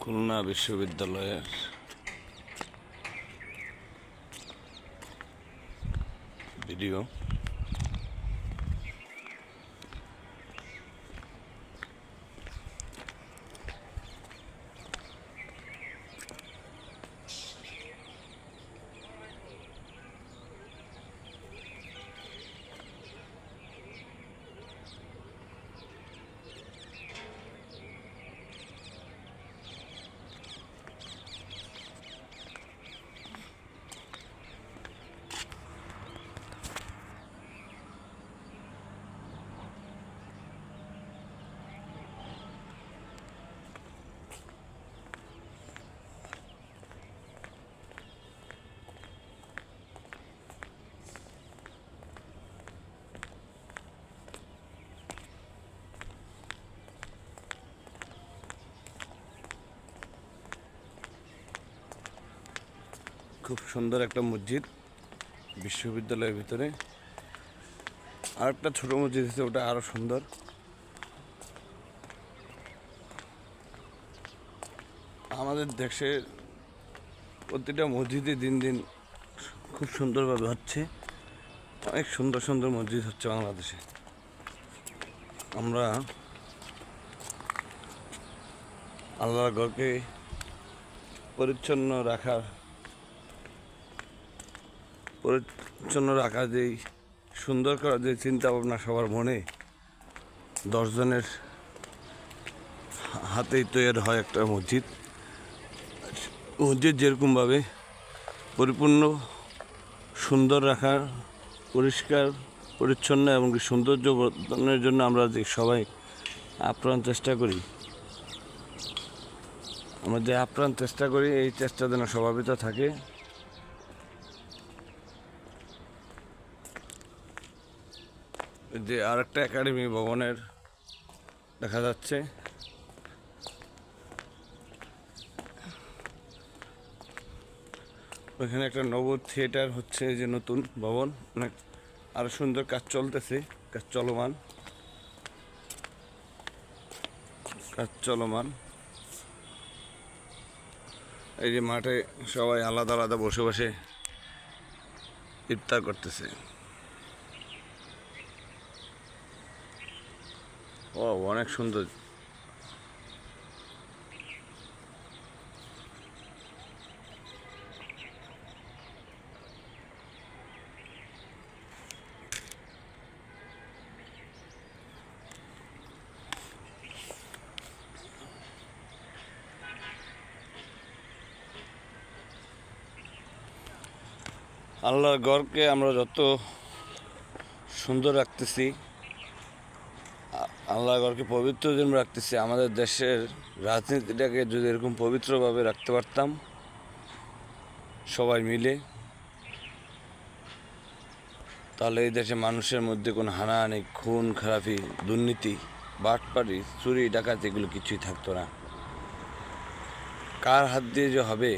খুলনা বিশ্ববিদ্যালয়ের ভিডিও। খুব সুন্দর একটা মসজিদ বিশ্ববিদ্যালয়ের ভিতরে। আর একটা ছোট মসজিদ আছে, ওটা আরো সুন্দর। আমাদের দেশের প্রতিটা মসজিদই দিন দিন খুব সুন্দরভাবে হচ্ছে। অনেক সুন্দর সুন্দর মসজিদ হচ্ছে বাংলাদেশে। আমরা আল্লাহর ঘরকে পরিচ্ছন্ন রাখা যেই সুন্দর করার যে চিন্তা ভাবনা সবার মনে, 10 জনের হাতেই তৈরি হয় একটা মসজিদ। মসজিদ যেরকমভাবে পরিপূর্ণ সুন্দর রাখার, পরিষ্কার পরিচ্ছন্ন এবং সৌন্দর্য বর্ধনের জন্য আমরা যে সবাই আপ্রাণ চেষ্টা করি, আমরা যে আপ্রাণ চেষ্টা করি, এই চেষ্টা যেন স্বভাবিত থাকে। যে আরেকটা একাডেমি ভবনের দেখা যাচ্ছে, ওইখানে একটা নব থিয়েটার হচ্ছে, যে নতুন ভবন, অনেক আরো সুন্দর কাজ চলতেছে, কাজ চলমান। এই যে মাঠে সবাই আলাদা আলাদা বসে বসে ইফতার করতেছে। ও অনেক সুন্দর। আল্লাহর ঘরকে আমরা যত সুন্দর রাখতেছি, আল্লাহর ঘরকে পবিত্র যেন রাখতেছি, আমাদের দেশের রাজনীতিটাকে যদি এরকম পবিত্রভাবে রাখতে পারতাম সবাই মিলে, তাহলে এই দেশে মানুষের মধ্যে কোনো হানাহানি, খুন খারাপি, দুর্নীতি, বাটপারি, চুরি ডাকাতি এগুলো কিছুই থাকতো না। কার হাত দিয়ে যে হবে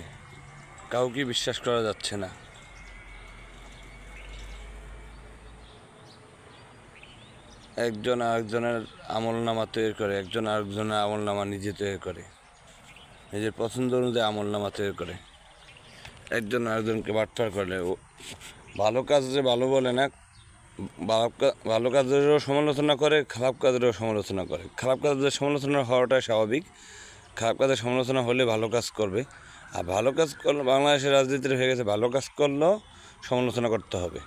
কাউকে বিশ্বাস করা যাচ্ছে না। একজন আরেকজনের আমলনামা তৈরি করে, একজন আরেকজনের আমলনামা নিজে তৈরি করে, নিজের পছন্দ অনুযায়ী আমলনামা তৈরি করে, একজন আরেকজনকে বাটপার করে। ও ভালো কাজে ভালো বলে না, ভালো কাজেরও সমালোচনা করে, খারাপ কাজেরও সমালোচনা করে। খারাপ কাজের সমালোচনা হওয়াটাই স্বাভাবিক। খারাপ কাজের সমালোচনা হলে ভালো কাজ করবে। আর ভালো কাজ করলে, বাংলাদেশের রাজনীতিতে হয়ে গেছে ভালো কাজ করলেও সমালোচনা করতে হবে।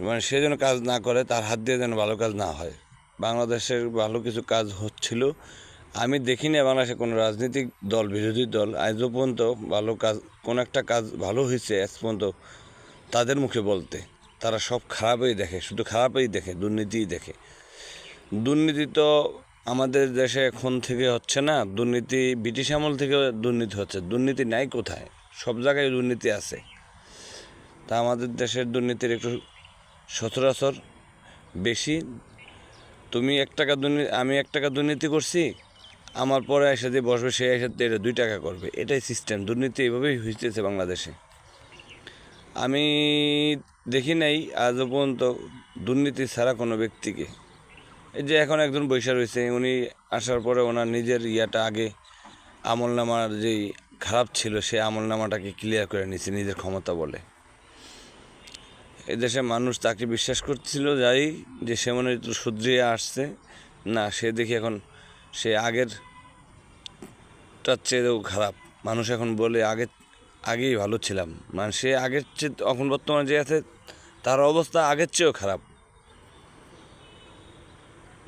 মানে সে যেন কাজ না করে, তার হাত দিয়ে যেন ভালো কাজ না হয়। বাংলাদেশের ভালো কিছু কাজ হচ্ছিল, আমি দেখিনি বাংলাদেশে কোনো রাজনৈতিক দল, বিরোধী দল আজও পর্যন্ত ভালো কাজ, কোনো একটা কাজ ভালো হয়েছে আজ পর্যন্ত তাদের মুখে বলতে। তারা সব খারাপই দেখে, শুধু খারাপই দেখে, দুর্নীতিই দেখে। দুর্নীতি তো আমাদের দেশে এখন থেকে হচ্ছে না, দুর্নীতি ব্রিটিশ আমল থেকে দুর্নীতি হচ্ছে। দুর্নীতি নাই কোথায়? সব জায়গায় দুর্নীতি আছে। তা আমাদের দেশের দুর্নীতির একটু সচরাচর বেশি। তুমি 1 টাকা দুর্নীতি, আমি 1 টাকা দুর্নীতি করছি, আমার পরে এসে দিয়ে বসবে, সে এসে এটা 2 টাকা করবে। এটাই সিস্টেম। দুর্নীতি এভাবেই হইতেছে বাংলাদেশে। আমি দেখি নাই আজও পর্যন্ত দুর্নীতি ছাড়া কোনো ব্যক্তিকে। এই যে এখন একজন বৈশা রয়েছে, উনি আসার পরে ওনার নিজের ইয়াটা আগে আমলনামার যেই খারাপ ছিল সে আমলনামাটাকে ক্লিয়ার করে নিছে নিজের ক্ষমতা বলে। এদেশে মানুষ তাকে বিশ্বাস করছিল যাই যে সে মনে একটু শুধরিয়ে আসছে, না সে দেখি এখন সে আগেরটার চেয়েও খারাপ। মানুষ এখন বলে আগেই ভালো ছিলাম, মানে সে আগের চেয়ে এখন বর্তমানে যে আছে তার অবস্থা আগের চেয়েও খারাপ।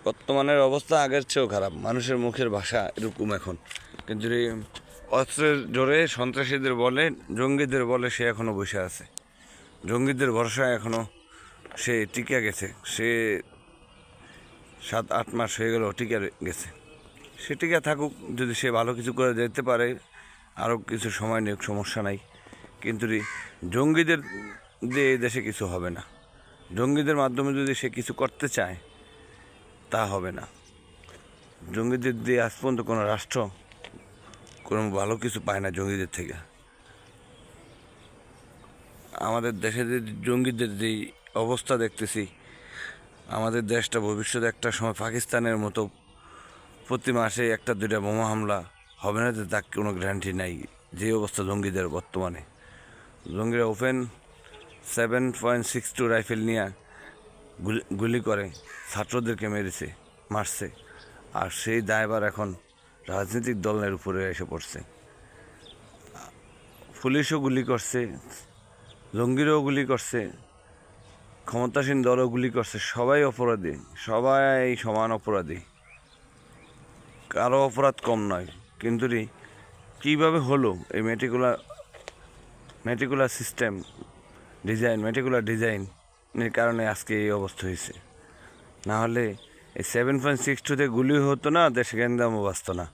বর্তমানের অবস্থা আগের চেয়েও খারাপ, মানুষের মুখের ভাষা এরকম এখন। কিন্তু এই অস্ত্রের জোরে সন্ত্রাসীদের বলে, জঙ্গিদের বলে সে এখনও বসে আছে। জঙ্গিদের ভরসায় এখনও সে টিকে গেছে। সে 7-8 মাস হয়ে গেল টিকে গেছে। সে টিকে থাকুক, যদি সে ভালো কিছু করে যেতে পারে আরও কিছু সময় নিক, সমস্যা নাই। কিন্তু জঙ্গিদের দিয়ে এই দেশে কিছু হবে না। জঙ্গিদের মাধ্যমে যদি সে কিছু করতে চায় তা হবে না। জঙ্গিদের দিয়ে আজ পর্যন্ত কোনো রাষ্ট্র কোনো ভালো কিছু পায় না জঙ্গিদের থেকে। আমাদের দেশে যে জঙ্গিদের যেই অবস্থা দেখতেছি, আমাদের দেশটা ভবিষ্যতে একটা সময় পাকিস্তানের মতো প্রতি মাসে 1-2টা বোমা হামলা হবে না, যে তার কোনো গ্যারান্টি নাই। যে অবস্থা জঙ্গিদের বর্তমানে, জঙ্গিরা ওপেন 7.62 রাইফেল নিয়ে গুলি করে ছাত্রদেরকে মারছে। আর সেই দায়ভার এখন রাজনৈতিক দলের উপরে এসে পড়ছে। পুলিশও গুলি করছে, জঙ্গিরাও গুলি করছে, ক্ষমতাসীন দলও গুলি করছে। সবাই অপরাধী, সবাই সমান অপরাধী, কারো অপরাধ কম নয়। কিন্তু কীভাবে হলো এই মেটিকুলার সিস্টেম মেটিকুলার ডিজাইনের কারণে আজকে এই অবস্থা হয়েছে। না হলে এই 7.62 গুলি হতো না, দেশে গ্যান্দামও বাঁচত না।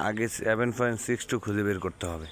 আগে 7.62 খুঁজে বের করতে হবে।